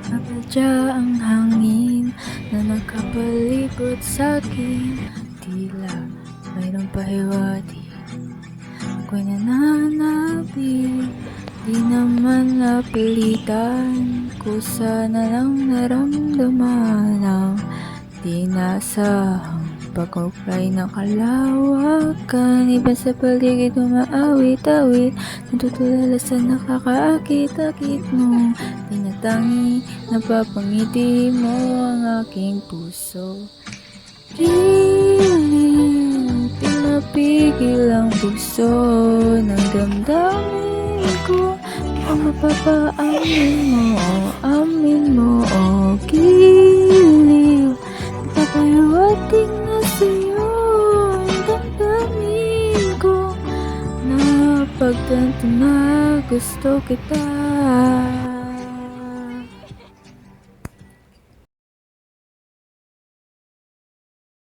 Napadya ang hangin na nakapalibot sa'kin. Tila mayroong pahiwatig, ako'y nananabik. Di naman napilitan, kusa na lang naramdaman ang di nasahang pag-ukay ng kalawakan. Iba sa paligid umaawit-awit, natutulala sa nakakaakit-akit mo. Tinatangi, napapangiti mo ang aking puso. Giliw, di mapigil ang puso ng damdamin ko. Ang mapapaamin mo, amin mo, oh giliw. Papahiwatig na sa'yo ang damdamin ko, na pagtanto na gusto kita.